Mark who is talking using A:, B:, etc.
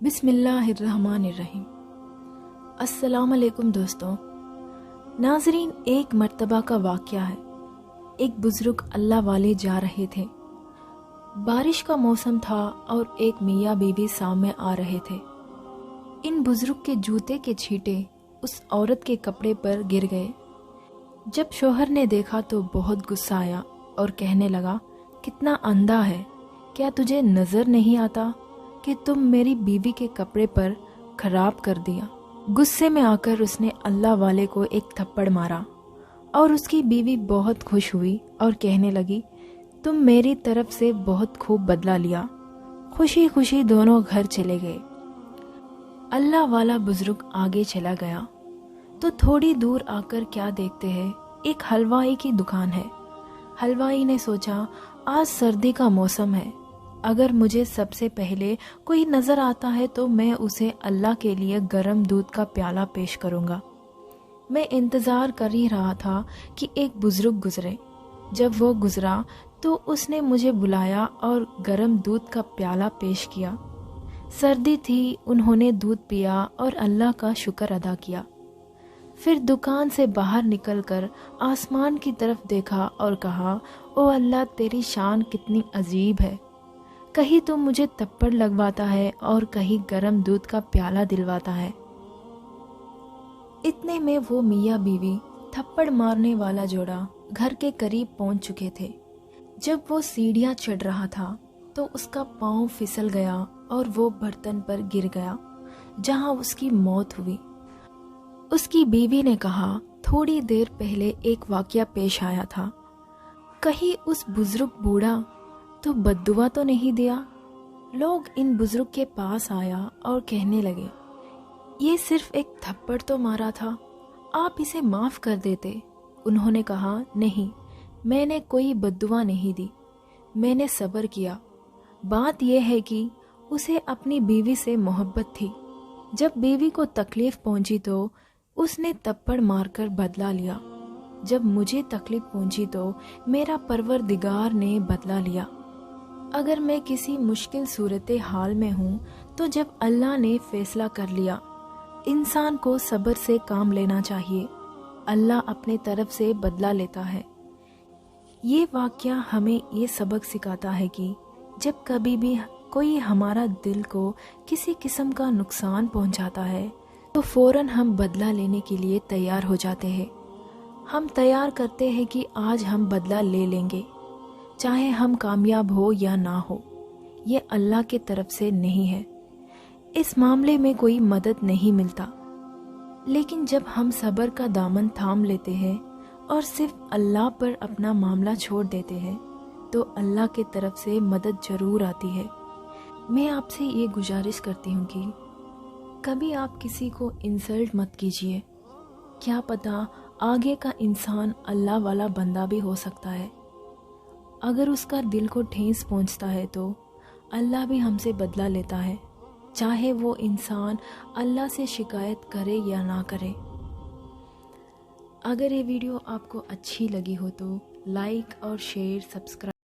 A: بسم اللہ الرحمن الرحیم۔ السلام علیکم دوستوں۔ ناظرین، ایک مرتبہ کا واقعہ ہے۔ ایک بزرگ اللہ والے جا رہے تھے۔ بارش کا موسم تھا اور ایک میاں بیوی سامنے آ رہے تھے۔ ان بزرگ کے جوتے کے چھینٹے اس عورت کے کپڑے پر گر گئے۔ جب شوہر نے دیکھا تو بہت غصہ آیا اور کہنے لگا، کتنا اندھا ہے، کیا تجھے نظر نہیں آتا کہ تم میری بیوی کے کپڑے پر خراب کر دیا؟ غصے میں آ کر اس نے اللہ والے کو ایک تھپڑ مارا اور اس کی بیوی بہت خوش ہوئی اور کہنے لگی، تم میری طرف سے بہت خوب بدلہ لیا۔ خوشی خوشی دونوں گھر چلے گئے۔ اللہ والا بزرگ آگے چلا گیا تو تھوڑی دور آ کر کیا دیکھتے ہیں، ایک حلوائی کی دکان ہے۔ حلوائی نے سوچا، آج سردی کا موسم ہے، اگر مجھے سب سے پہلے کوئی نظر آتا ہے تو میں اسے اللہ کے لیے گرم دودھ کا پیالہ پیش کروں گا۔ میں انتظار کر ہی رہا تھا کہ ایک بزرگ گزرے۔ جب وہ گزرا تو اس نے مجھے بلایا اور گرم دودھ کا پیالہ پیش کیا۔ سردی تھی، انہوں نے دودھ پیا اور اللہ کا شکر ادا کیا۔ پھر دکان سے باہر نکل کر آسمان کی طرف دیکھا اور کہا، او اللہ، تیری شان کتنی عجیب ہے، کہیں تو مجھے تھپڑ لگواتا ہے اور کہیں گرم دودھ کا پیالہ دلواتا ہے۔ اتنے میں وہ میاں بیوی تھپڑ مارنے والا جوڑا گھر کے قریب پہنچ چکے تھے۔ جب وہ سیڑھیاں چڑھ رہا تھا تو اس کا پاؤں پھسل گیا اور وہ برتن پر گر گیا، جہاں اس کی موت ہوئی۔ اس کی بیوی نے کہا، تھوڑی دیر پہلے ایک واقعہ پیش آیا تھا، کہیں اس بزرگ بوڑھا تو بددعا تو نہیں دیا؟ لوگ ان بزرگ کے پاس آیا اور کہنے لگے، یہ صرف ایک تھپڑ تو مارا تھا، آپ اسے معاف کر دیتے۔ انہوں نے کہا، نہیں، میں نے کوئی بددعا نہیں دی، میں نے صبر کیا۔ بات یہ ہے کہ اسے اپنی بیوی سے محبت تھی۔ جب بیوی کو تکلیف پہنچی تو اس نے تھپڑ مار کر بدلہ لیا۔ جب مجھے تکلیف پہنچی تو میرا پروردگار نے بدلہ لیا۔ اگر میں کسی مشکل صورتحال میں ہوں تو جب اللہ نے فیصلہ کر لیا، انسان کو صبر سے کام لینا چاہیے، اللہ اپنے طرف سے بدلہ لیتا ہے۔ یہ واقعہ ہمیں یہ سبق سکھاتا ہے کہ جب کبھی بھی کوئی ہمارا دل کو کسی قسم کا نقصان پہنچاتا ہے تو فوراً ہم بدلہ لینے کے لیے تیار ہو جاتے ہیں۔ ہم تیار کرتے ہیں کہ آج ہم بدلہ لے لیں گے، چاہے ہم کامیاب ہو یا نہ ہو۔ یہ اللہ کے طرف سے نہیں ہے، اس معاملے میں کوئی مدد نہیں ملتا۔ لیکن جب ہم صبر کا دامن تھام لیتے ہیں اور صرف اللہ پر اپنا معاملہ چھوڑ دیتے ہیں تو اللہ کی طرف سے مدد ضرور آتی ہے۔ میں آپ سے یہ گزارش کرتی ہوں کہ کبھی آپ کسی کو انسلٹ مت کیجیے، کیا پتہ آگے کا انسان اللہ والا بندہ بھی ہو سکتا ہے۔ اگر اس کا دل کو ٹھیس پہنچتا ہے تو اللہ بھی ہم سے بدلہ لیتا ہے، چاہے وہ انسان اللہ سے شکایت کرے یا نہ کرے۔ اگر یہ ویڈیو آپ کو اچھی لگی ہو تو لائک اور شیئر، سبسکرائب